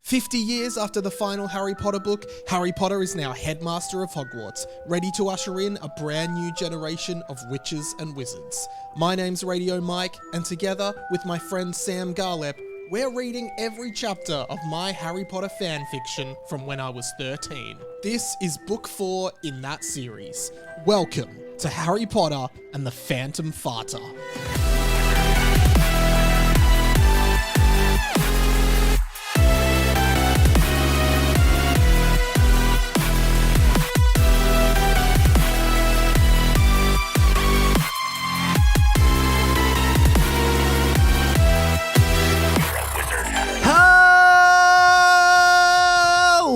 50 years after the final Harry Potter book, Harry Potter is now headmaster of Hogwarts, ready to usher in a brand new generation of witches and wizards. My name's Radio Mike, and together with my friend Sam Garlep, we're reading every chapter of my Harry Potter fanfiction from when I was 13. This is book 4 in that series. Welcome to Harry Potter and the Phantom Farter.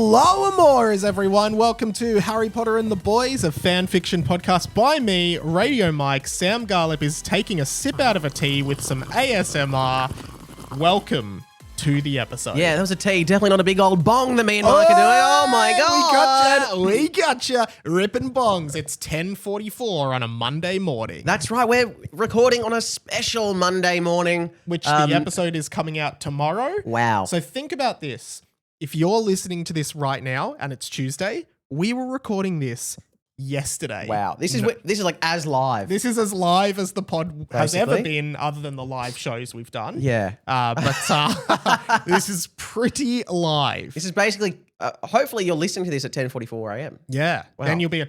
Hello, amores, everyone. Welcome to Harry Potter and the Boys, a fan fiction podcast by me, Radio Mike. Sam Garlep is taking a sip out of a tea with some ASMR. Welcome to the episode. Yeah, that was a tea. Definitely not a big old bong that me and Mike are doing. Oh my God. We gotcha. Ripping bongs. It's 10:44 on a Monday morning. That's right. We're recording on a special Monday morning. Which the episode is coming out tomorrow. Wow. So think about this. If you're listening to this right now and it's Tuesday, we were recording this yesterday. Wow. This is like as live. This is as live as the pod has Basically. ever been, other than the live shows we've done. Yeah. But this is pretty live. This is basically, hopefully you're listening to this at 10:44 a.m. Yeah. Wow. Then you'll be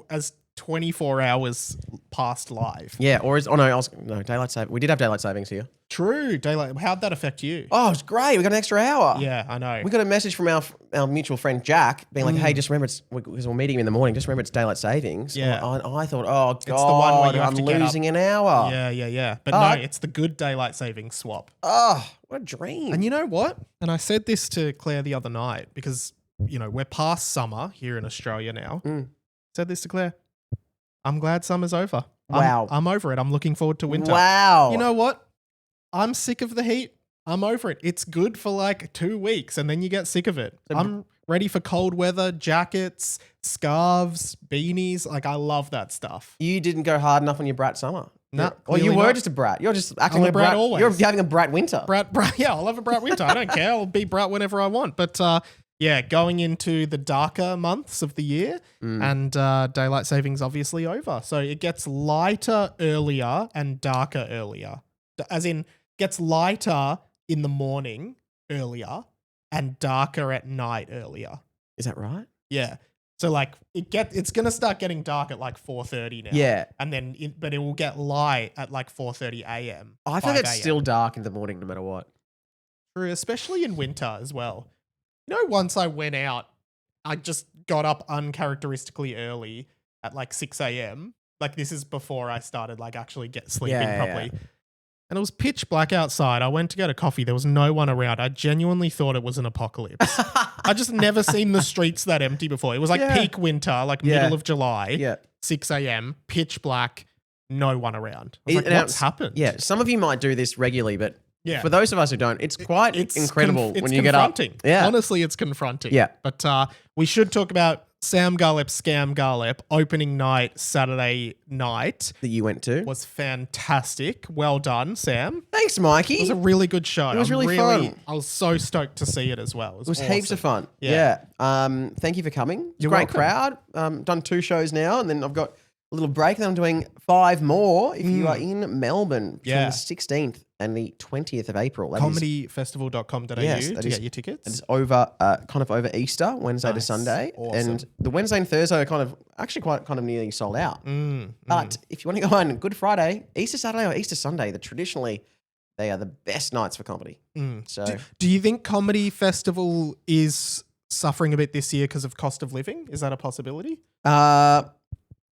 as 24 hours past live. Yeah, or daylight saving. We did have daylight savings here. True. Daylight. How'd that affect you? Oh, it's great. We got an extra hour. Yeah, I know. We got a message from our mutual friend Jack being like, hey, just remember because we're meeting him in the morning, just remember it's daylight savings. Yeah. And I thought, oh, God, It's the one where you have I'm to get losing an hour. Yeah. But no, it's the good daylight saving swap. Oh, what a dream. And you know what? And I said this to Claire the other night because, we're past summer here in Australia now. Said this to Claire. I'm glad summer's over. Wow. I'm over it. I'm looking forward to winter. Wow. You know what? I'm sick of the heat. I'm over it. It's good for like 2 weeks and then you get sick of it. I'm ready for cold weather, jackets, scarves, beanies. Like, I love that stuff. You didn't go hard enough on your brat summer. No. Well, you were just a brat. You're just acting I'm like a brat always. You're having a brat winter. Brat, yeah, I'll have a brat winter. I don't care. I'll be brat whenever I want. But yeah, going into the darker months of the year and daylight savings obviously over. So it gets lighter earlier and darker earlier. As in, gets lighter in the morning earlier and darker at night earlier. Is that right? Yeah. So like it's going to start getting dark at like 4:30 now. Yeah. And then but it will get light at like 4:30 a.m. I feel like it's still dark in the morning no matter what. True, especially in winter as well. Once I went out, I just got up uncharacteristically early at like 6 a.m. Like, this is before I started like actually sleeping properly. Yeah. And it was pitch black outside. I went to get a coffee. There was no one around. I genuinely thought it was an apocalypse. I just never seen the streets that empty before. It was like peak winter, like middle of July, 6 a.m., pitch black, no one around. I was like, what's happened? Yeah, some of you might do this regularly, but for those of us who don't, it's quite incredible when you get up. Yeah. Honestly, it's confronting. Yeah. But we should talk about Sam Garlep, Scam Garlep, opening night, Saturday night. That you went to. Was fantastic. Well done, Sam. Thanks, Mikey. It was a really good show. It was really fun. I was so stoked to see it as well. It was heaps of fun. Yeah. Thank you for coming. It's a great crowd. Done 2 shows now, and then I've got a little break, and then I'm doing 5 more if you are in Melbourne between the 16th and the 20th of April. Comedyfestival.com.au to get your tickets. It's over, kind of over Easter, Wednesday to Sunday. Awesome. And the Wednesday and Thursday are kind of nearly sold out. But if you want to go on Good Friday, Easter Saturday or Easter Sunday, traditionally they are the best nights for comedy. So, do you think Comedy Festival is suffering a bit this year because of cost of living? Is that a possibility?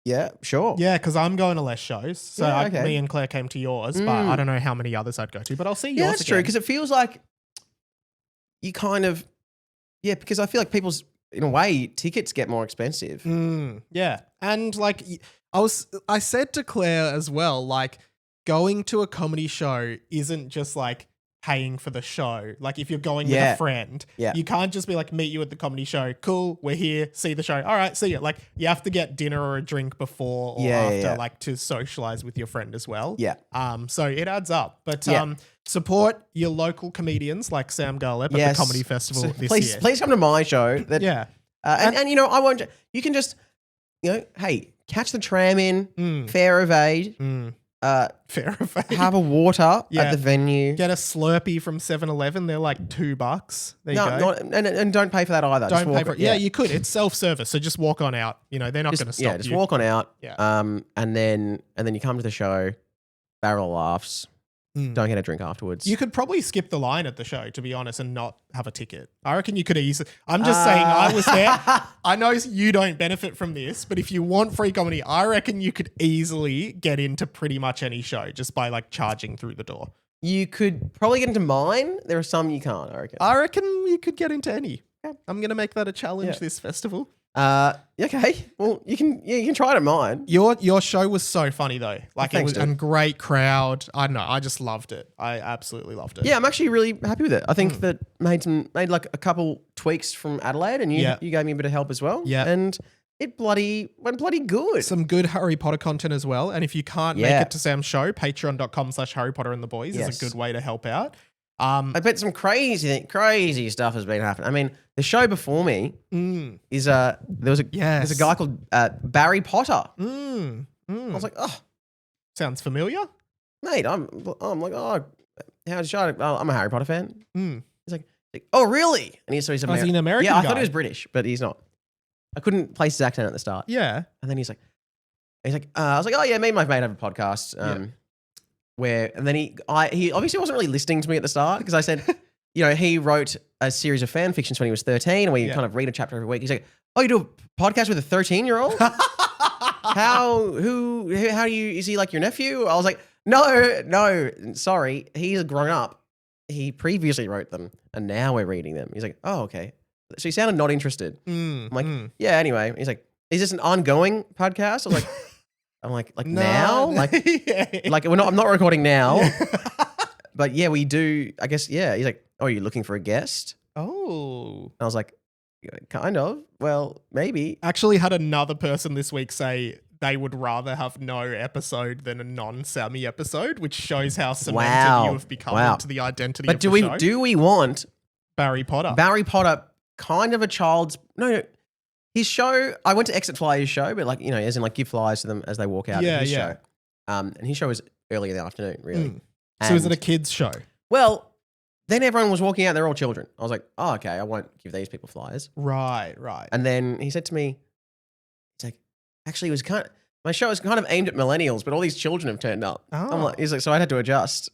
Yeah, sure. Yeah, because I'm going to less shows. So me and Claire came to yours, but I don't know how many others I'd go to. But I'll see yours again. Yeah, that's true, because it feels like you kind of... Yeah, because I feel like people's, in a way, tickets get more expensive. Yeah. And like, I said to Claire as well, like, going to a comedy show isn't just like paying for the show. Like, if you're going with a friend, you can't just be like, meet you at the comedy show. Cool, we're here, see the show. All right, see you. Like, you have to get dinner or a drink before or after, like, to socialize with your friend as well. Yeah. So it adds up. But Support your local comedians like Sam Garlep at the Comedy Festival this year. Please come to my show. Yeah. And you know, I won't. You can just, you know, hey, catch the tram in, fare of aid. Fair of aid. Have a water at the venue. Get a Slurpee from 7-Eleven. They're like $2. There you go. And don't pay for that either. Don't pay for it. Yeah, you could. It's self-service, so just walk on out. You know, they're not going to stop you. Yeah, just walk on out. Yeah. And then you come to the show, barrel of laughs. Don't get a drink afterwards. You could probably skip the line at the show, to be honest, and not have a ticket. I reckon you could easily. I'm just saying, I was there. I know you don't benefit from this, but if you want free comedy, I reckon you could easily get into pretty much any show just by like charging through the door. You could probably get into mine. There are some you can't, I reckon. I reckon you could get into any. I'm going to make that a challenge this festival. Okay. Well, you can try it at mine. Your show was so funny though. Like Thanks, it was a great crowd. I don't know. I just loved it. I absolutely loved it. Yeah, I'm actually really happy with it. I think that made like a couple tweaks from Adelaide, and you gave me a bit of help as well. Yeah, and it went bloody good. Some good Harry Potter content as well. And if you can't make it to Sam's show, patreon.com/Harry Potter and the Boys is a good way to help out. I bet some crazy stuff has been happening. I mean, the show before me is there's a guy called Barry Potter. I was like, oh, sounds familiar, mate. I'm like, oh, how's your show? Oh, I'm a Harry Potter fan. He's like, oh, really? And he's an American. Yeah, I guy? thought he was British, but he's not. I couldn't place his accent at the start. Yeah, and then he's like, I was like, oh yeah, me and my mate have a podcast. And then he obviously wasn't really listening to me at the start because I said, you know, he wrote a series of fan fictions when he was 13 and we kind of read a chapter every week. He's like, oh, you do a podcast with a 13-year-old? Is he like your nephew? I was like, no, sorry. He's grown up. He previously wrote them and now we're reading them. He's like, oh, okay. So he sounded not interested. I'm like, yeah, anyway. He's like, is this an ongoing podcast? I was like, no, now? Like I'm not recording now. But yeah, we do, I guess, yeah. He's like, oh, are you looking for a guest? Oh. And I was like, kind of. Well, maybe. Actually had another person this week say they would rather have no episode than a non-Sammy episode, which shows how cemented you have become into the identity of the show. But do we want Barry Potter? Barry Potter, kind of a child's... No. His show, I went to Exit Flyers show, but like, you know, as in like give flyers to them as they walk out of his show. And his show was early in the afternoon, really. So is it a kid's show? Well, then everyone was walking out, they're all children. I was like, oh, okay, I won't give these people flyers. Right. And then he said to me, he's like, actually, my show is kind of aimed at millennials, but all these children have turned up. Oh. He's like, so I had to adjust.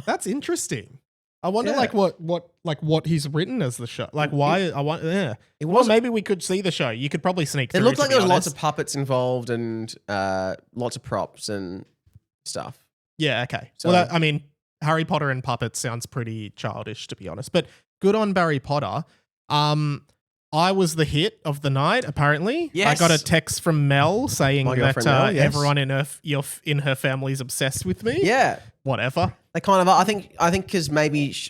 That's interesting. I wonder what he's written as the show. Like why Well, maybe we could see the show. You could probably sneak through. It looked like there was lots of puppets involved and lots of props and stuff. Yeah, okay. So, well, I mean, Harry Potter and puppets sounds pretty childish, to be honest. But good on Barry Potter. I was the hit of the night, apparently. Yes. I got a text from Mel saying that Mel, everyone in her family is obsessed with me. Yeah. Whatever. They kind of are. I think because maybe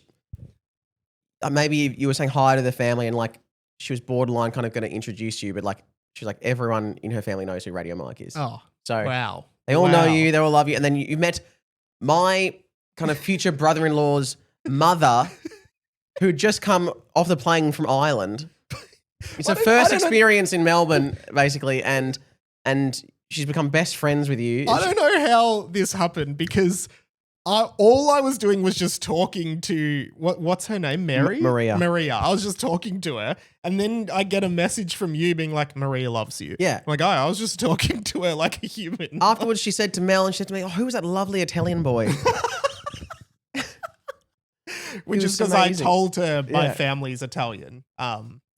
you were saying hi to the family and like she was borderline kind of going to introduce you, but like she's like everyone in her family knows who Radio Mike is. Oh, so wow. They all know you. They all love you. And then you met my kind of future brother-in-law's mother who'd just come off the plane from Ireland. It's her first experience in Melbourne, basically, and she's become best friends with you. I don't know how this happened because all I was doing was just talking to what's her name? Maria. I was just talking to her, and then I get a message from you being like, "Maria loves you." Yeah, I'm like, I was just talking to her like a human. Afterwards, she said to Mel, and she said to me, "Oh, who was that lovely Italian boy?" Which is because I told her my family's Italian.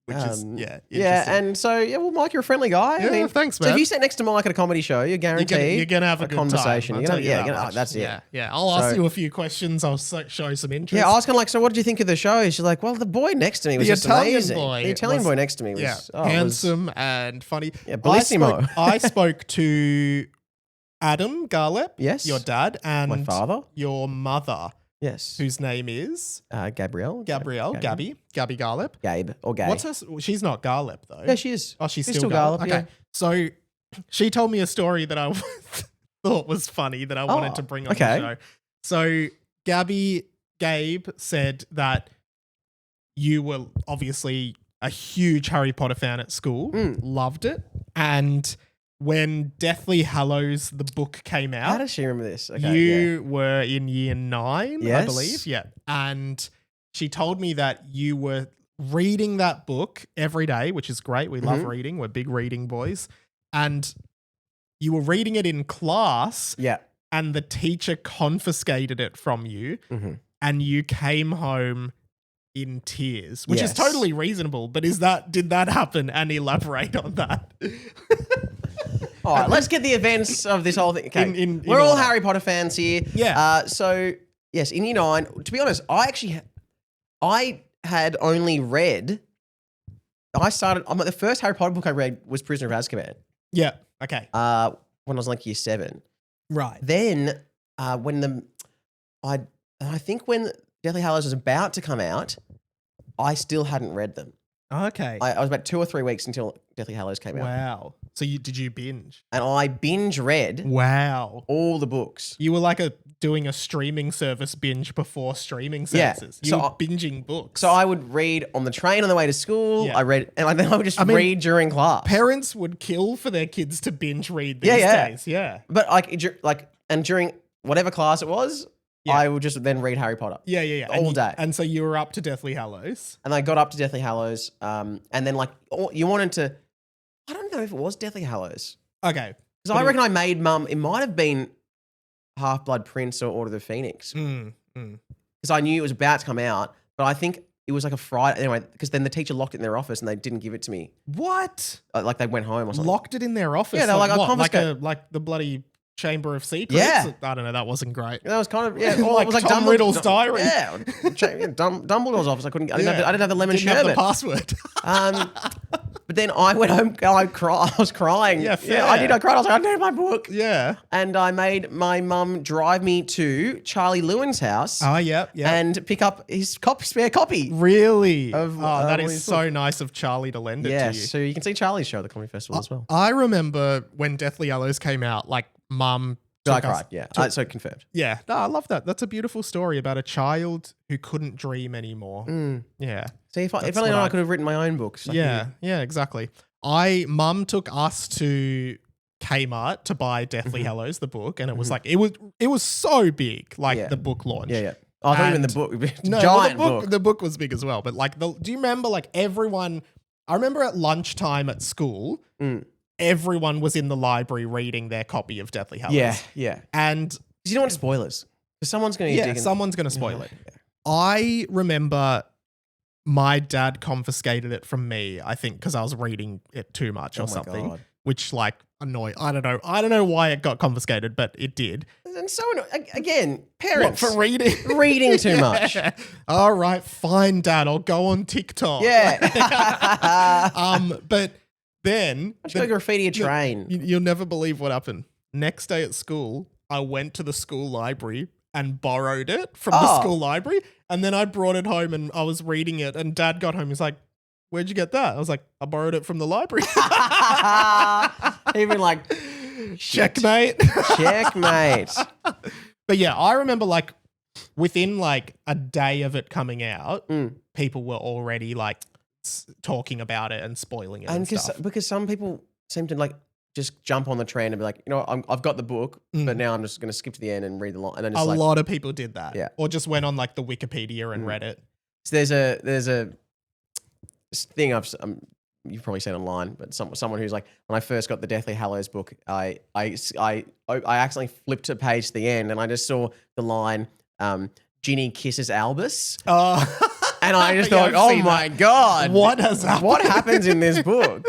Which is and so well, Mike, you're a friendly guy. Yeah, I mean, thanks, man. So if you sit next to Mike at a comedy show, you're guaranteed you're gonna have a good conversation. Time. That's it. Yeah. I'll ask you a few questions. I'll show some interest. Yeah, I was kind of like, so what did you think of the show? She's like, well, the boy next to me was just amazing. The Italian boy next to me was handsome and funny. Yeah, bellissimo. I spoke to Adam Garlep, yes, your dad, and my father, your mother. Yes. Whose name is? Gabrielle. Gabby Garlep. Gabe or Gabe. What's her? She's not Garlep though. Yeah, she is. Oh, she's still Garlep. Okay. Yeah. So she told me a story that I thought was funny that I wanted to bring on the show. So Gabe said that you were obviously a huge Harry Potter fan at school, loved it, and when Deathly Hallows, the book, came out. How does she remember this? Okay, you were in year 9, yes. I believe. Yeah. And she told me that you were reading that book every day, which is great. We love reading. We're big reading boys. And you were reading it in class. Yeah. And the teacher confiscated it from you. And you came home in tears, which is totally reasonable. But did that happen? And elaborate on that. All right, let's get the events of this whole thing. Okay, we're all Harry Potter fans here. Yeah. So, yes, in year 9, to be honest, I had only read, the first Harry Potter book I read was Prisoner of Azkaban. Yeah, okay. When I was like year 7. Right. Then, I think when Deathly Hallows was about to come out, I still hadn't read them. Okay. I was about 2 or 3 weeks until Deathly Hallows came out. Wow. So did you binge? And I binge read all the books. You were like doing a streaming service binge before streaming services. You were binging books. So I would read on the train on the way to school. Yeah. I read, and then I would just read during class. Parents would kill for their kids to binge read these days. Yeah. But and during whatever class it was, I would just then read Harry Potter. Yeah. All day. And so you were up to Deathly Hallows. And I got up to Deathly Hallows. And then you wanted to, I don't know if it was Deathly Hallows. Okay. Because I reckon I made Mum, it might have been Half-Blood Prince or Order of the Phoenix. Because I knew it was about to come out, but I think it was like a Friday. Anyway, because then the teacher locked it in their office and they didn't give it to me. What? Like they went home or something. Locked it in their office? Yeah, they're like, like the bloody Chamber of Secrets? Yeah. I don't know, that wasn't great. That was kind of, yeah. Like, it was like Tom Riddle's diary. Yeah. Dumbledore's office. I didn't have the lemon Didn't sherbet. have the password. But then I went home, I was crying. Yeah, fair. I did. I cried. I was like, I need my book. Yeah. And I made my mum drive me to Charlie Lewin's house. Oh, yeah. And pick up his spare copy. Really? Of, that is so nice of Charlie to lend it to you. So you can see Charlie's show at the Comedy Festival as well. I remember when Deathly Hallows came out, like Mum... I cried, so confirmed. Yeah. No, I love that. That's a beautiful story about a child who couldn't dream anymore. Yeah. See, if only I could have written my own books. Yeah, exactly. Mum took us to Kmart to buy Deathly Hallows, the book, and it was like it was so big, like the book launch. Yeah. I thought even the book, no, giant book. The book was big as well. But like, do you remember like everyone? I remember at lunchtime at school. Everyone was in the library reading their copy of Deathly Hallows. Yeah. And you don't want spoilers. Because someone's going to someone's going to spoil it. Yeah. I remember my dad confiscated it from me, I think, because I was reading it too much or something, which like annoyed. I don't know why it got confiscated, but it did. And so again, parents for reading too much. All right, fine, Dad. I'll go on TikTok. Yeah. But then I should go graffiti a train. You'll never believe what happened. Next day at school, I went to the school library and borrowed it from the school library. And then I brought it home and I was reading it. And Dad got home. He's like, "Where'd you get that?" I was like, "I borrowed it from the library." Even like, checkmate. Checkmate. But yeah, I remember like within like a day of it coming out, people were already like talking about it and spoiling it and stuff. Because some people seem to like just jump on the trend and be like, you know, I've got the book, but now I'm just going to skip to the end and read the line. And then just lot of people did that. Yeah. Or just went on like the Wikipedia and read it. So there's a thing you've probably seen online, but someone who's like, when I first got the Deathly Hallows book, I accidentally flipped a page to the end and I just saw the line, Ginny kisses Albus. And I just thought, oh my God. What has happened? What happens in this book?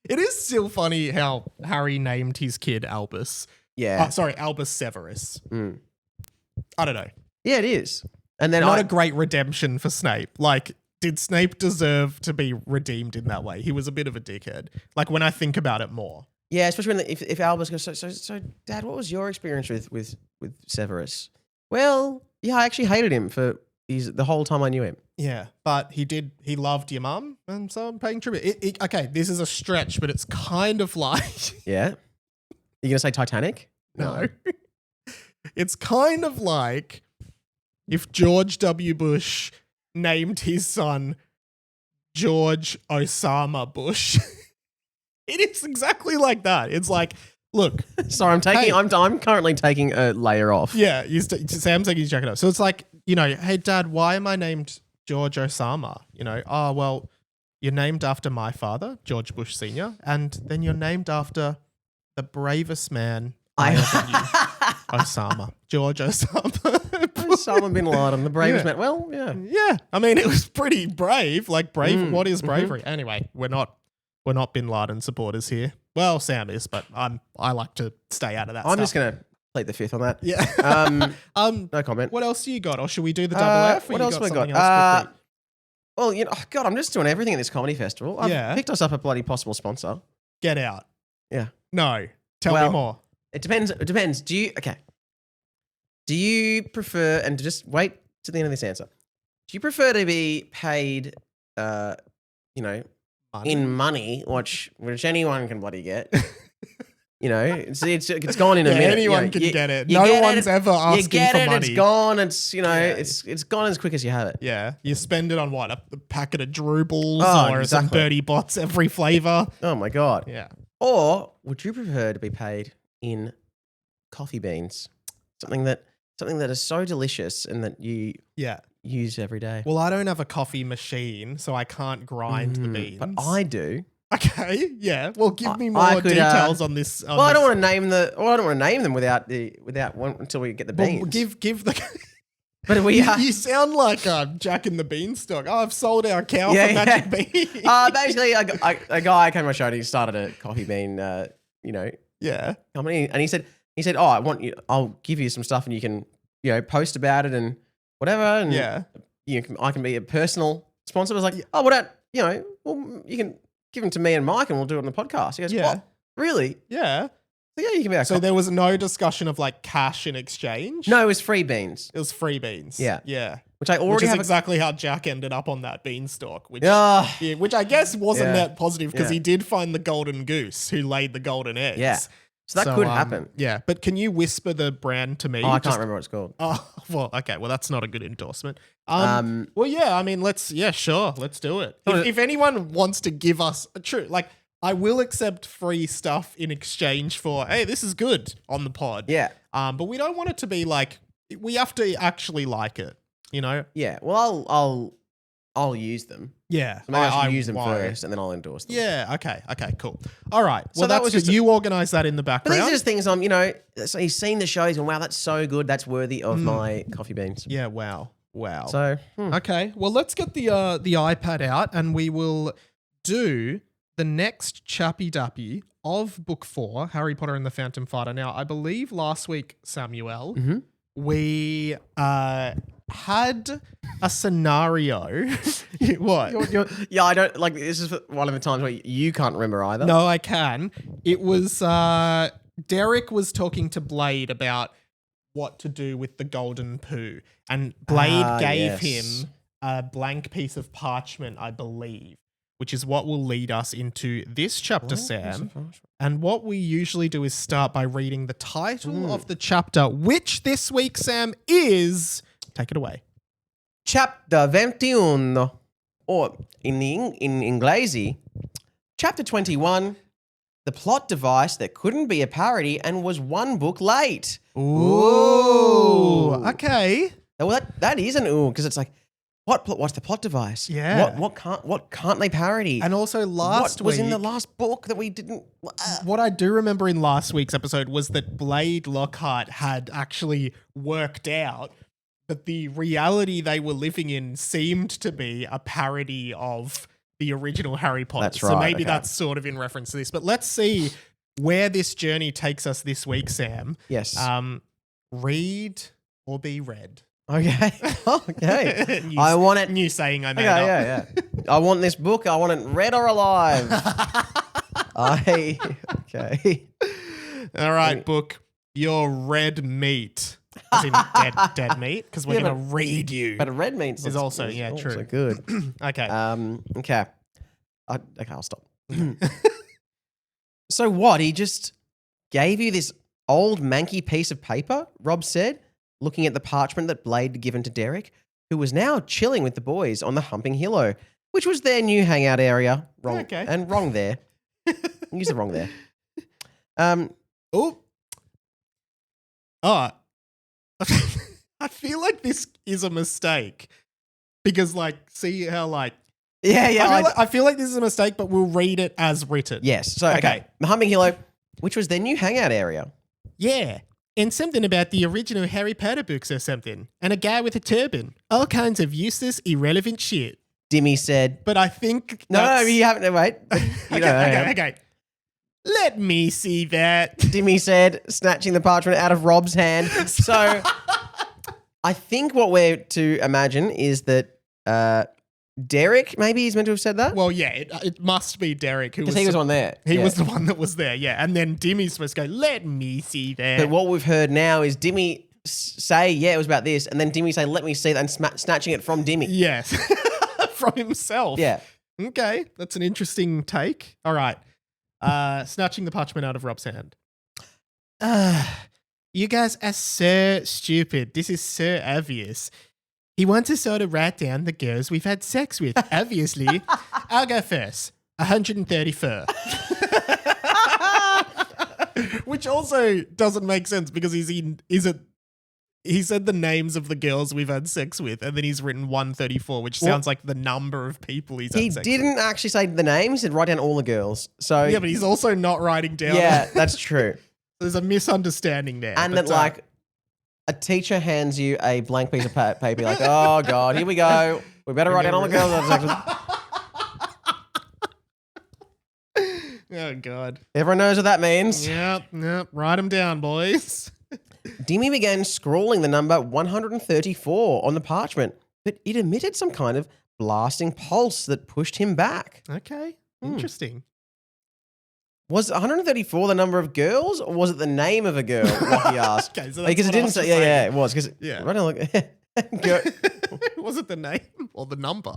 It is still funny how Harry named his kid Albus. Yeah. Albus Severus. I don't know. Yeah, it is. And then not a great redemption for Snape. Like, did Snape deserve to be redeemed in that way? He was a bit of a dickhead. Like, when I think about it more. Yeah, especially when if Albus goes, so Dad, what was your experience with Severus? Well, yeah, I actually hated him for the whole time I knew him. Yeah, but he loved your mum, and so I'm paying tribute. Okay, this is a stretch, but it's kind of like... Yeah? You going to say Titanic? No. It's kind of like if George W. Bush named his son George Osama Bush. It is exactly like that. It's like, look. Sorry, I'm currently taking a layer off. Yeah, Sam's taking his jacket off. So it's like, hey, Dad, why am I named George Osama? Oh, well, you're named after my father, George Bush Sr., and then you're named after the bravest man I ever knew. Osama. George Osama. Osama bin Laden, the bravest man. Well, yeah. Yeah. I mean, it was pretty brave. Like, what is bravery? Anyway, we're not bin Laden supporters here. Well, Sam is, but I like to stay out of that stuff. I'm just going to plead the fifth on that. Yeah. No comment. What else do you got? Or should we do the double F? What else have we got? Well, God, I'm just doing everything at this comedy festival. I've picked us up a bloody possible sponsor. Get out. Yeah. No. Tell me more. It depends. Do you prefer, and just wait to the end of this answer, do you prefer to be paid, in money, which anyone can bloody get? It's gone in a minute. Anyone can get it. No one's ever asking for money. It's gone. It's gone as quick as you have it. Yeah, you spend it on what, a packet of Drew Balls or some Birdie Bots every flavor. Oh my God. Yeah. Or would you prefer to be paid in coffee beans? Something that is so delicious and that you use every day. Well, I don't have a coffee machine, so I can't grind the beans. But I do. Okay, yeah. Well, give me more details on this. I don't want to name I don't want to name them until we get the beans. Well, give the. But you sound like Jack and the Beanstalk. Oh, I've sold our cow for magic beans. Basically, a guy came on my show and he started a coffee bean, company, and he said, oh, I'll give you some stuff and you can, post about it and whatever, and I can be a personal sponsor. I was like, oh, well, you can give them to me and Mike and we'll do it on the podcast. He goes, what? Really? Yeah. So you can be So there was no discussion of like cash in exchange? No, it was free beans. It was free beans. Yeah. Yeah. Which is exactly how Jack ended up on that beanstalk, which I guess wasn't that positive because he did find the golden goose who laid the golden eggs. Yeah. So that could happen. Yeah. But can you whisper the brand to me? Oh, I can't remember what it's called. Oh, well, okay. Well, that's not a good endorsement. Well, yeah, I mean, sure. Let's do it. If anyone wants to give us I will accept free stuff in exchange for, hey, this is good on the pod. Yeah. But we don't want it to be like, we have to actually like it, Yeah. Well, I'll use them. Yeah. So maybe I should use them first and then I'll endorse them. Yeah. Okay, cool. All right. So well, that was just you organize that in the background. But these are just things so he's seen the shows and wow, that's so good. That's worthy of my coffee beans. Yeah. Wow. So, okay. Well, let's get the iPad out and we will do the next Chappy Dappy of Book 4, Harry Potter and the Phantom Fighter. Now, I believe last week, Samuel, we had a scenario. What? I don't like. This is one of the times where you can't remember either. No, I can. It was Derek was talking to Blade about what to do with the Golden Poo, and Blade gave him a blank piece of parchment, I believe, which is what will lead us into this chapter, Sam. And what we usually do is start by reading the title of the chapter, which this week, Sam, is... Take it away. Chapter 21, or in Inglesi, Chapter 21, the plot device that couldn't be a parody and was one book late. Ooh. Okay. Well, that is an ooh, because it's like, what's the plot device? Yeah. What can't they parody? And also last week... What was in the last book that we didn't... What I do remember in last week's episode was that Blade Lockhart had actually worked out that the reality they were living in seemed to be a parody of the original Harry Potter. That's right. So maybe that's sort of in reference to this. But let's see where this journey takes us this week, Sam. Yes. Read or be read. Okay. Okay. I want it. New saying I made up. Yeah. I want this book. I want it read or alive. Okay. All right, book. Your red meat. As in dead meat, because we're going to read you. But a red meat is also, true. Also good. Okay. Okay. I'll stop. So what? He just gave you this old manky piece of paper, Rob said. looking at the parchment that Blade had given to Derek, who was now chilling with the boys on the Humping Hillow, which was their new hangout area. Wrong. Okay. And wrong there. Use the wrong there. Oh. Oh. I feel like this is a mistake because, like, see how, like, Yeah. I feel like this is a mistake, but we'll read it as written. Yes. So, okay. The Humping Hillow, which was their new hangout area. Yeah. And something about the original Harry Potter books or something. And a guy with a turban. All kinds of useless, irrelevant shit. Dimmy said. But I think No, you haven't. Wait. Okay. Let me see that. Dimmy said, snatching the parchment out of Rob's hand. So I think what we're to imagine is that Derek, maybe he's meant to have said that? Well, yeah, it must be Derek. Because he was on there. He was the one that was there, yeah. And then Dimmy's supposed to go, let me see that. But what we've heard now is Dimmy say, yeah, it was about this. And then Dimmy say, let me see that, and snatching it from Dimmy. Yes. From himself. Yeah. Okay, that's an interesting take. All right. Snatching the parchment out of Rob's hand. You guys are so stupid. This is so obvious. He wants us all to write down the girls we've had sex with. Obviously, I'll go first. 134. Which also doesn't make sense because he said the names of the girls we've had sex with, and then he's written 134, which sounds like the number of people he's had sex with. He didn't actually say the names. He said write down all the girls. So yeah, but he's also not writing down. Yeah, that's true. There's a misunderstanding there. And that, like, a teacher hands you a blank piece of paper, like, oh, God, here we go. We better write down all the girls we've had sex with. Oh, God. Everyone knows what that means. Yep. Write them down, boys. Dimmy began scrawling the number 134 on the parchment, but it emitted some kind of blasting pulse that pushed him back. Okay, interesting. Was 134 the number of girls, or was it the name of a girl? Lockie asked. Okay, so that's because it didn't say. Yeah, it was. Because right now, look, was it the name or the number?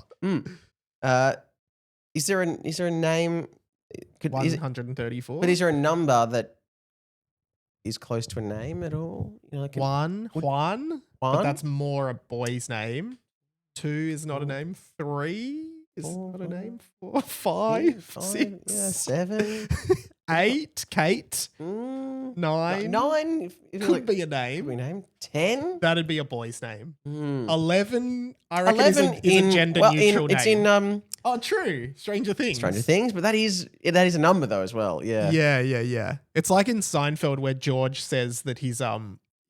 Is there a name? 134. But is there a number that is close to a name at all? You know, like Juan. But that's more a boy's name. 2 is not a name. 3 is not a name. 4, 5, 6, 7, 8, Kate. 9. 9 Could be a name. Could be a name. 10. That'd be a boy's name. 11. I reckon is a gender neutral name. It's in Oh, true. Stranger Things. But that is a number though as well. Yeah. Yeah. It's like in Seinfeld where George says that he's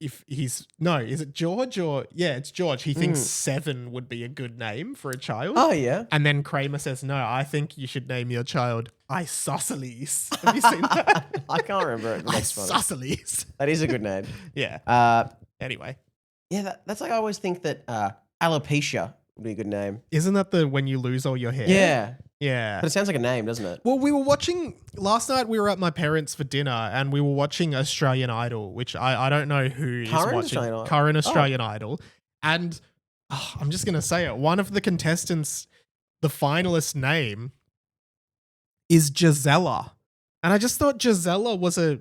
is it George or it's George. He thinks 7 would be a good name for a child. Oh yeah. And then Kramer says, no, I think you should name your child Isosceles. Have you seen that? I can't remember it. Isosceles. That is a good name. Yeah. Anyway. Yeah, that's like I always think that alopecia would be a good name. Isn't that the when you lose all your hair? Yeah. Yeah. But it sounds like a name, doesn't it? Well, we were watching last night. We were at my parents' for dinner, and we were watching Australian Idol, which I don't know who is watching. Current Australian Idol, and I'm just gonna say it. One of the contestants, the finalist name, is Gisela, and I just thought Gisela was a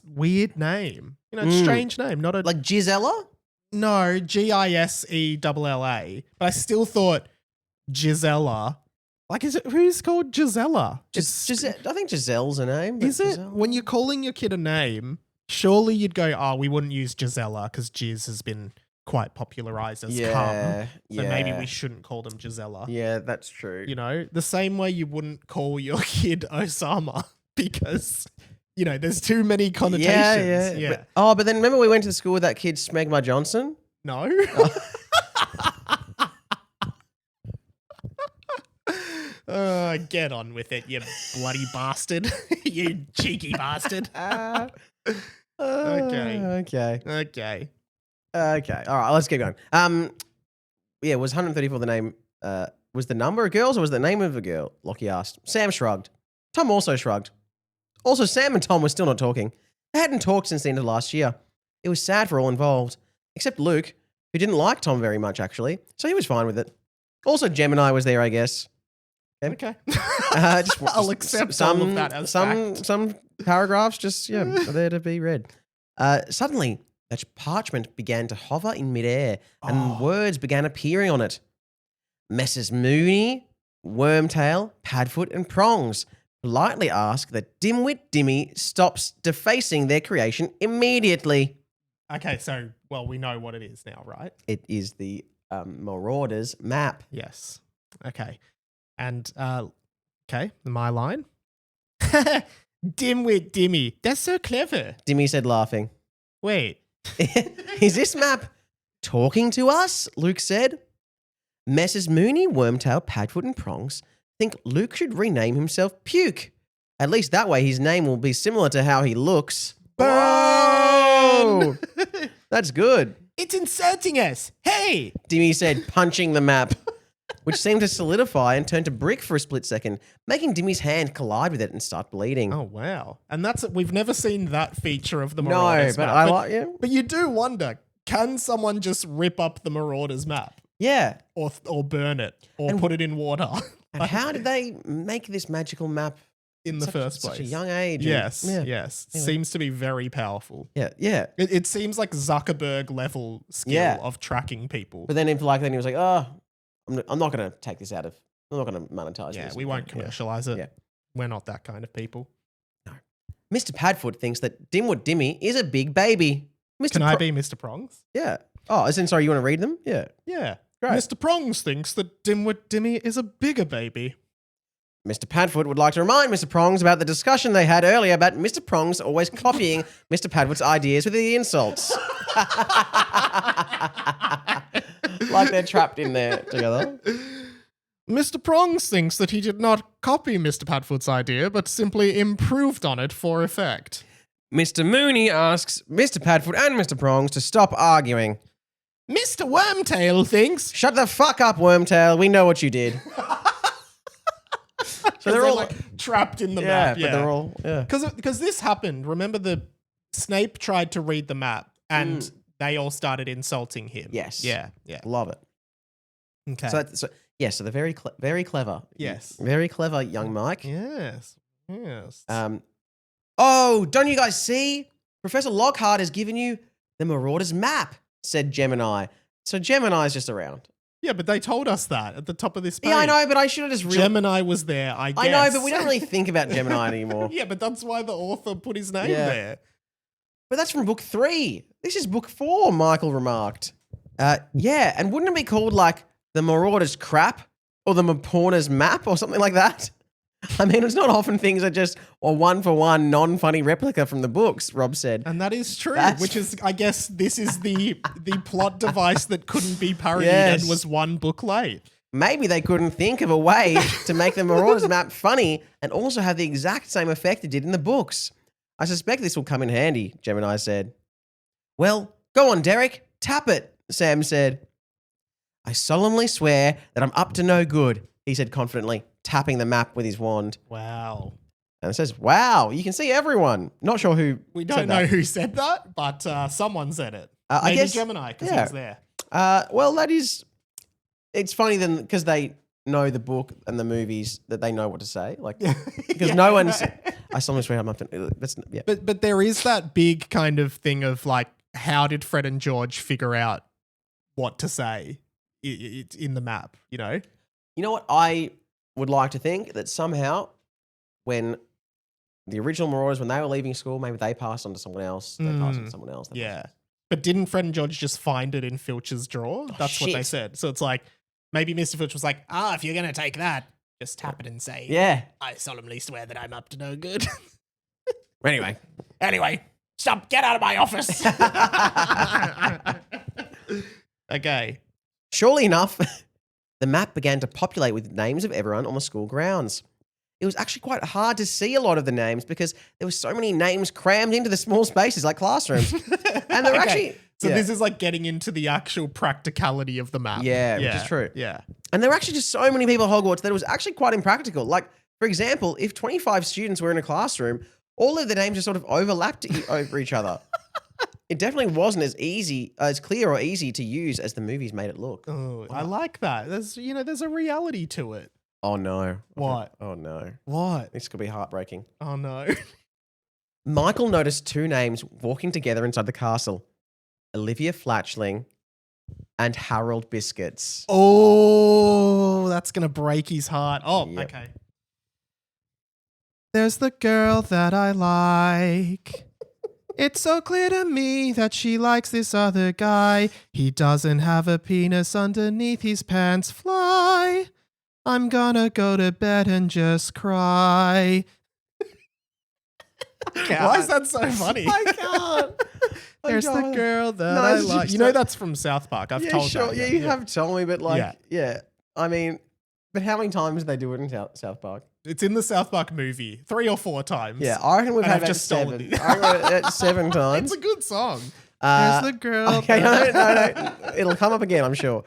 weird name. You know, strange name, not a like Gisela. No, Gisella. But I still thought Gisela. Like, who's called Gisela? I think Giselle's a name. Is it? When you're calling your kid a name, surely you'd go, oh, we wouldn't use Gisela because Giz has been quite popularized as cum. So maybe we shouldn't call them Gisela. Yeah, that's true. You know, the same way you wouldn't call your kid Osama because, you know, there's too many connotations. Yeah. But then remember we went to the school with that kid, Smegma Johnson? No. Get on with it, you bloody bastard. You cheeky bastard. Okay. All right, let's keep going. Was 134 the name, was the number of girls or was the name of a girl? Lockie asked. Sam shrugged. Tom also shrugged. Also, Sam and Tom were still not talking. They hadn't talked since the end of last year. It was sad for all involved, except Luke, who didn't like Tom very much, actually, so he was fine with it. Also, Gemini was there, I guess. Okay. I'll accept all of that as fact. Some paragraphs just are there to be read. Suddenly, that parchment began to hover in midair and words began appearing on it. Messrs. Mooney, Wormtail, Padfoot, and Prongs politely ask that Dimwit Dimmy stops defacing their creation immediately. Okay, so, well, we know what it is now, right? It is the Marauders map. Yes. Okay. And, my line. Dimwit Dimmy. That's so clever. Dimmy said, laughing. Wait. Is this map talking to us? Luke said. Messrs. Mooney, Wormtail, Padfoot, and Prongs think Luke should rename himself Puke. At least that way his name will be similar to how he looks. Burn! That's good. It's insulting us. Hey! Dimmy said, punching the map, which seemed to solidify and turn to brick for a split second, making Dimmy's hand collide with it and start bleeding. Oh, wow. And we've never seen that feature of the Marauders map. I like it. But you do wonder, can someone just rip up the Marauders map? Yeah. Or burn it, or put it in water. And how did they make this magical map in the first place? Such a young age. Yes, Anyway. Seems to be very powerful. Yeah. It seems like Zuckerberg level skill of tracking people. But then he was like, oh, I'm not going to take this out of, I'm not going to monetize this. Yeah, we won't commercialize it. Yeah. We're not that kind of people. No. Mr. Padfoot thinks that Dimwit Dimmy is a big baby. Can I be Mr. Prongs? Yeah. Oh, sorry, you want to read them? Yeah. Yeah. Great. Mr. Prongs thinks that Dimwit Dimmy is a bigger baby. Mr. Padfoot would like to remind Mr. Prongs about the discussion they had earlier about Mr. Prongs always copying Mr. Padfoot's ideas with the insults. Like they're trapped in there together. Mr. Prongs thinks that he did not copy Mr. Padfoot's idea, but simply improved on it for effect. Mr. Mooney asks Mr. Padfoot and Mr. Prongs to stop arguing. Mr. Wormtail thinks... Shut the fuck up, Wormtail. We know what you did. So they're all like trapped in the map. Yeah, but they're all... Yeah. Because this happened. Remember Snape tried to read the map and they all started insulting him. Yes. Yeah. Love it. Okay. So they're very, very clever. Yes. Very clever, young Mike. Yes. Oh, don't you guys see? Professor Lockhart has given you the Marauders map, said Gemini. So Gemini's just around. Yeah, but they told us that at the top of this page. Yeah, I know, but I should have just Gemini was there, I guess. I know, but we don't really think about Gemini anymore. Yeah, but that's why the author put his name there. But that's from book 3. This is book 4, Michael remarked. Yeah, and wouldn't it be called like the Marauders crap or the Mapornas map or something like that? I mean, it's not often things are just a one-for-one, non-funny replica from the books, Rob said. And that is true, which is, I guess, this is the plot device that couldn't be parodied and was one book late. Maybe they couldn't think of a way to make the Marauders map funny and also have the exact same effect it did in the books. I suspect this will come in handy, Gemini said. Well, go on, Derek. Tap it, Sam said. I solemnly swear that I'm up to no good, he said confidently, tapping the map with his wand. Wow. And it says, wow, you can see everyone. Not sure who We don't know who said that, but someone said it. Maybe I guess Gemini, because he was there. Well, it's funny then because they know the book and the movies that they know what to say. Like, because no one's, I solemnly swear I'm up to, But there is that big kind of thing of like, how did Fred and George figure out what to say in the map, you know? You know what? I would like to think that somehow when the original Marauders, when they were leaving school, maybe they passed on to someone else. They passed on to someone else. But didn't Fred and George just find it in Filch's drawer? That's what they said. So it's like, maybe Mr. Filch was like, if you're going to take that, just tap it and say, I solemnly swear that I'm up to no good. Anyway, stop, get out of my office. Okay. Surely enough, the map began to populate with names of everyone on the school grounds. It was actually quite hard to see a lot of the names because there were so many names crammed into the small spaces like classrooms. And they're actually... So this is like getting into the actual practicality of the map. Yeah, which is true. Yeah. And there were actually just so many people at Hogwarts that it was actually quite impractical. Like, for example, if 25 students were in a classroom, all of the names just sort of overlapped over each other. It definitely wasn't as clear or easy to use as the movies made it look. Oh, I like that. There's a reality to it. Oh no. What? Oh no. What? This could be heartbreaking. Oh no. Michael noticed 2 names walking together inside the castle. Olivia Flatchling, and Harold Biscuits. Oh, that's going to break his heart. Oh, Yep. okay. There's the girl that I like. It's so clear to me that she likes this other guy. He doesn't have a penis underneath his pants. Fly. I'm gonna go to bed and just cry. Why is that so funny? I can't. There's the girl that No, I it's like. just You know a- that's from South Park. I've told that. Yeah, you have told me, but like, Yeah. I mean, but how many times did they do it in South Park? It's in the South Park movie 3 or 4 times. Yeah, I reckon we've And had I've about just stolen 7. it. I reckon we're at 7 times. It's a good song. Uh, There's the girl. Okay, that- no. It'll come up again, I'm sure.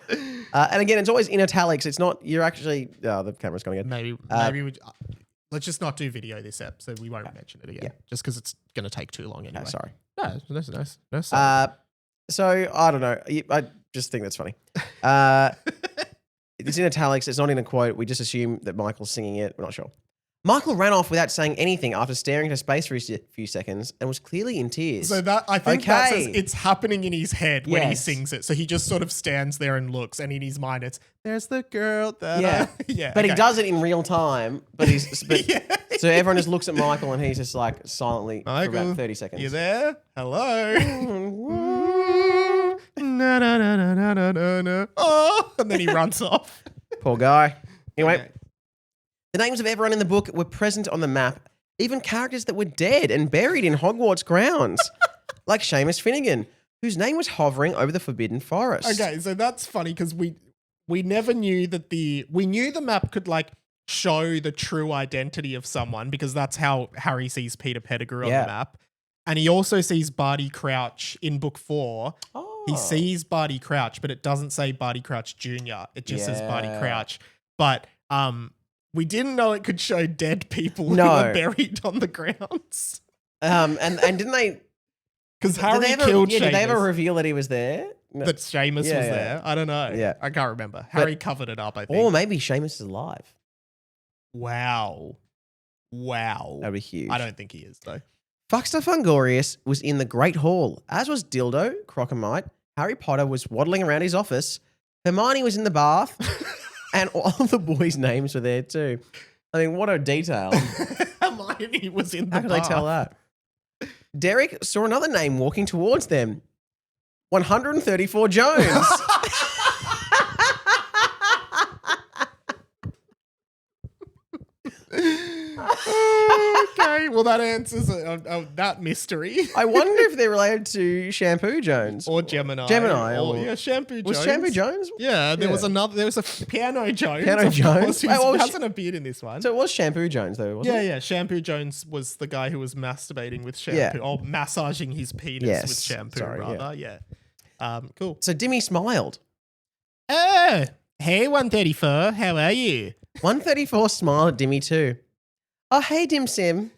And again, it's always in italics. It's not, you're actually, the camera's going again. Maybe we. Let's just not do video this ep, so we won't mention it again. Yeah. Just because it's going to take too long anyway. Okay, sorry. No, sorry. So, I don't know. I just think that's funny. It's in italics. It's not in a quote. We just assume that Michael's singing it. We're not sure. Michael ran off without saying anything after staring into space for a few seconds and was clearly in tears. So that I think that Okay. says it's happening in his head when he Yes. sings it. So he just sort of stands there and looks, and in his mind, it's there's the girl that Yeah. yeah. But he okay. does it in real time. But Yeah. so everyone just looks at Michael and he's just like silently for Michael, about 30 seconds. You there? Hello. Na, na, na, na, na, na, na, na. Oh, and then he runs off. Poor guy. Anyway, Okay. the names of everyone in the book were present on the map, even characters that were dead and buried in Hogwarts grounds, like Seamus Finnegan, whose name was hovering over the Forbidden Forest. Okay, so that's funny because we never knew that we knew the map could like show the true identity of someone because that's how Harry sees Peter Pettigrew on Yeah. the map. And he also sees Barty Crouch in book 4. Oh. He sees Barty Crouch, but it doesn't say Barty Crouch Jr. It just says Barty Yeah. Crouch. But we didn't know it could show dead people who No. were buried on the grounds. And didn't they? Because Did Harry they ever, killed did they ever Seamus. reveal that he was there? No. That Seamus was Yeah, yeah. there. I don't know. Yeah. I can't remember. Harry covered it up, I think. Or maybe Seamus is alive. Wow. That'd be huge. I don't think he is, though. Fuckster Fungorius was in the Great Hall, as was Dildo, Crocomite. Harry Potter was waddling around his office. Hermione was in the bath. And all the boys' names were there too. I mean, what a detail. Hermione was in the How could they tell that? Derek saw another name walking towards them. 134 Jones. Okay, well, that answers that mystery. I wonder if they're related to Shampoo Jones. Or Gemini. Or- yeah, Shampoo Jones. Was Shampoo Jones? Yeah, there was Yeah. another. There was a Piano Jones. Piano of Jones? course, who Wait, what was hasn't appeared in this one. So it was Shampoo Jones, though, wasn't Yeah, it? yeah. Shampoo Jones was the guy who was masturbating with shampoo, or massaging his penis Yes, with shampoo, sorry, rather. Yeah. Cool. So Dimmy smiled. Oh, hey, 134. How are you? 134 smiled at Dimmy too. Oh, hey, Dim Sim.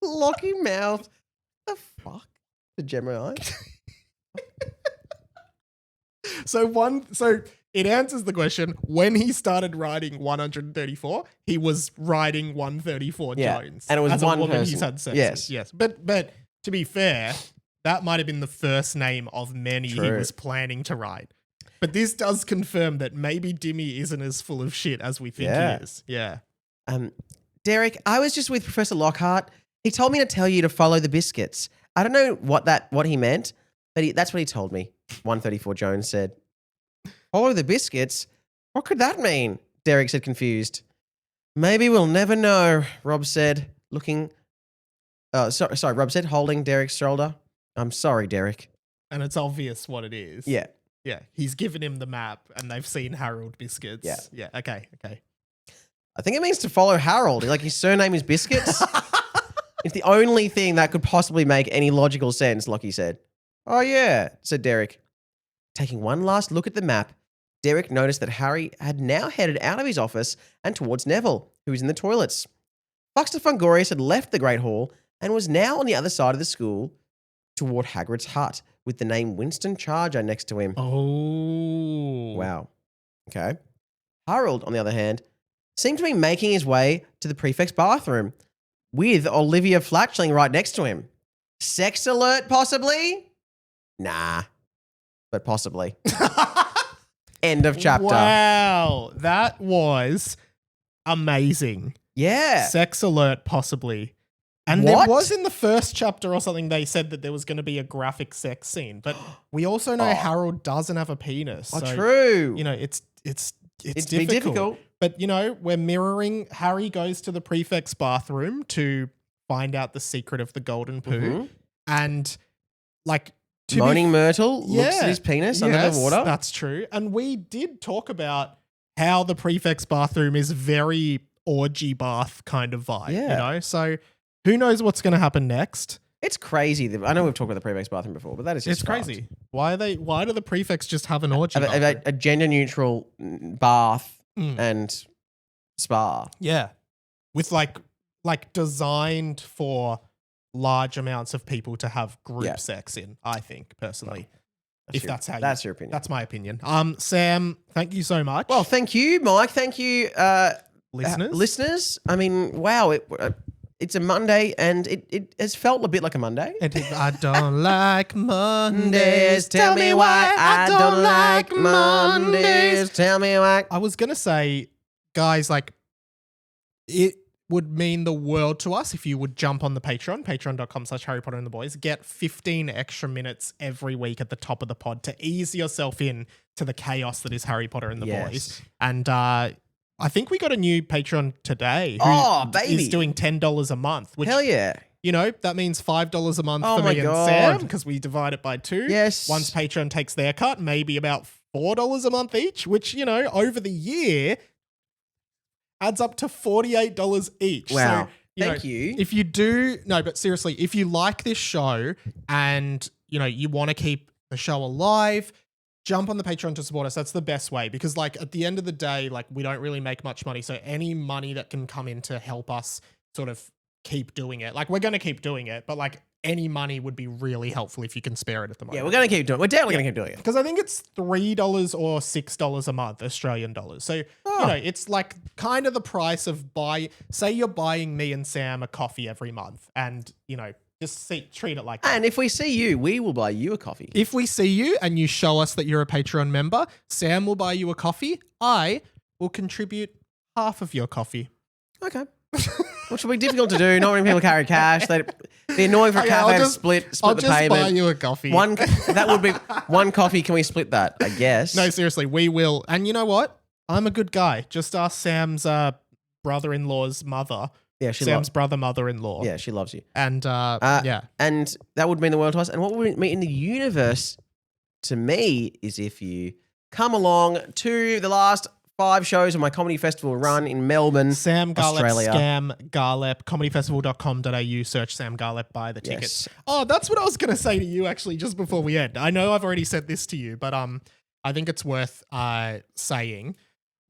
Locky mouth. The fuck? The Gemini. So it answers the question. When he started writing 134, he was writing 134 Yeah, Jones. and it was as one a woman person. he's had sex Yes. with. Yes. But to be fair, that might have been the first name of many he True. was planning to write. But this does confirm that maybe Dimmy isn't as full of shit as we think Yeah. he is. Yeah. Derek, I was just with Professor Lockhart. He told me to tell you to follow the biscuits. I don't know what he meant, but that's what he told me. 134 Jones said. Follow the biscuits? What could that mean? Derek said, confused. Maybe we'll never know, Rob said, looking. Sorry, Rob said, holding Derek's shoulder. I'm sorry, Derek. And it's obvious what it is. Yeah. Yeah. He's given him the map and they've seen Harold Biscuits. Yeah. Yeah. Okay. I think it means to follow Harold. Like his surname is Biscuits. It's the only thing that could possibly make any logical sense, Lockie said. Oh, yeah, said Derek. Taking one last look at the map, Derek noticed that Harry had now headed out of his office and towards Neville, who was in the toilets. Buxter Fungorius had left the Great Hall and was now on the other side of the school toward Hagrid's hut with the name Winston Charger next to him. Oh. Wow. Okay. Harold, on the other hand, seemed to be making his way to the prefect's bathroom with Olivia Flatchling right next to him. Sex alert, possibly? Nah, but possibly. End of chapter. Wow, that was amazing. Yeah. Sex alert, possibly. And What? there was in the first chapter or something, they said that there was going to be a graphic sex scene, but we also know Harold doesn't have a penis. Oh, so, true. You know, it's It'd difficult. be difficult. But, you know, we're mirroring. Harry goes to the prefect's bathroom to find out the secret of the Golden Poo. Mm-hmm. And, like, Moaning Myrtle looks at his penis under the water. That's true. And we did talk about how the prefect's bathroom is very orgy bath kind of vibe, you know? So who knows what's going to happen next? It's crazy. I know we've talked about the prefect's bathroom before, but that is just crazy. Why do the prefects just have an orgy bathroom? A gender neutral bath and spa. Yeah. With like designed for large amounts of people to have group sex in, I think, personally. That's your opinion. That's my opinion. Sam, thank you so much. Well, thank you, Mike. Thank you, listeners. I mean, wow, it's a Monday, and it has felt a bit like a Monday. I don't like Mondays. Tell me why I don't like Mondays. Tell me why. I was gonna say, guys, like, it would mean the world to us if you would jump on the patreon.com/Harry Potter and the Boys, get 15 extra minutes every week at the top of the pod to ease yourself in to the chaos that is Harry Potter and the Boys. And I think we got a new patron today who is doing $10 a month. Which, hell yeah. You know, that means $5 a month for me and Sam because we divide it by 2. Yes. Once Patreon takes their cut, maybe about $4 a month each, which, you know, over the year adds up to $48 each. Wow. So, Thank you. If you do, no, but seriously, if you like this show and, you know, you want to keep the show alive, jump on the Patreon to support us. That's the best way because, like, at the end of the day, like, we don't really make much money. So any money that can come in to help us sort of keep doing it, like, we're going to keep doing it, but, like, any money would be really helpful if you can spare it at the moment. Yeah, we're going to keep doing it. We're definitely going to keep doing it. Because I think it's $3 or $6 a month, Australian dollars. So, you know, it's like kind of the price of say you're buying me and Sam a coffee every month and, you know, just treat it like that. And if we see you, we will buy you a coffee. If we see you and you show us that you're a Patreon member, Sam will buy you a coffee. I will contribute half of your coffee. Okay. Which will be difficult to do. Not many people carry cash. They'd be annoying for a cafe to split the payment. I'll just buy you a coffee. That would be one coffee. Can we split that? I guess. No, seriously, we will. And you know what? I'm a good guy. Just ask Sam's brother-in-law's mother. Yeah, Sam's mother-in-law. Yeah, she loves you. And yeah. And that would mean the world to us. And what would it mean in the universe to me is if you come along to the last 5 shows of my comedy festival run in Melbourne, Sam Garlep, Australia. Scam Garlep, comedyfestival.com.au, search Sam Garlep, buy the tickets. Oh, that's what I was going to say to you actually just before we end. I know I've already said this to you, but I think it's worth saying.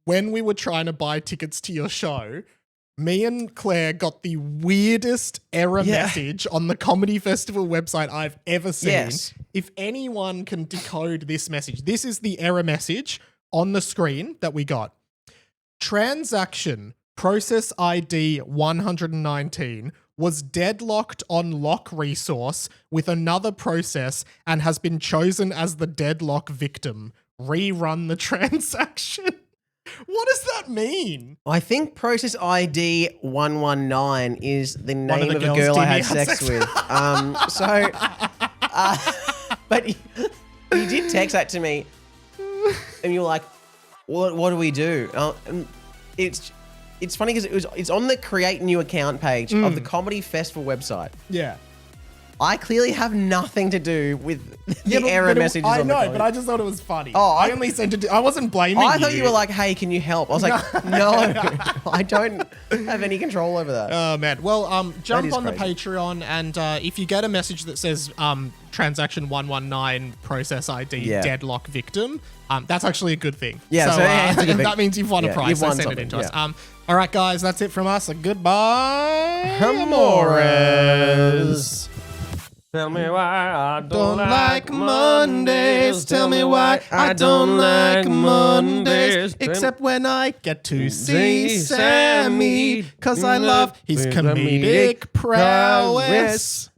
When we were trying to buy tickets to your show, me and Claire got the weirdest error message on the Comedy Festival website I've ever seen. Yes. If anyone can decode this message, this is the error message on the screen that we got. Transaction process ID 119 was deadlocked on lock resource with another process and has been chosen as the deadlock victim. Rerun the transaction. What does that mean? I think process ID 119 is the name of a girl I had sex with. But you did text that to me, and you're like, "What do we do?" And it's funny because it's on the create new account page of the Comedy Festival website. Yeah. I clearly have nothing to do with the error messages on the I know, but I just thought it was funny. Oh, I only sent it to... I wasn't blaming you. I thought you were like, hey, can you help? I was like, no, I don't have any control over that. Oh, man. Well, jump on the Patreon, and if you get a message that says transaction 119 process ID deadlock victim, that's actually a good thing. Yeah, so it's a good thing. That means you've won a prize. So send it in to us. All right, guys, that's it from us. Goodbye. Amores. Tell me why I don't like Mondays. Tell me why I don't like Mondays. Except when I get to see Sammy, 'cause I love his comedic prowess.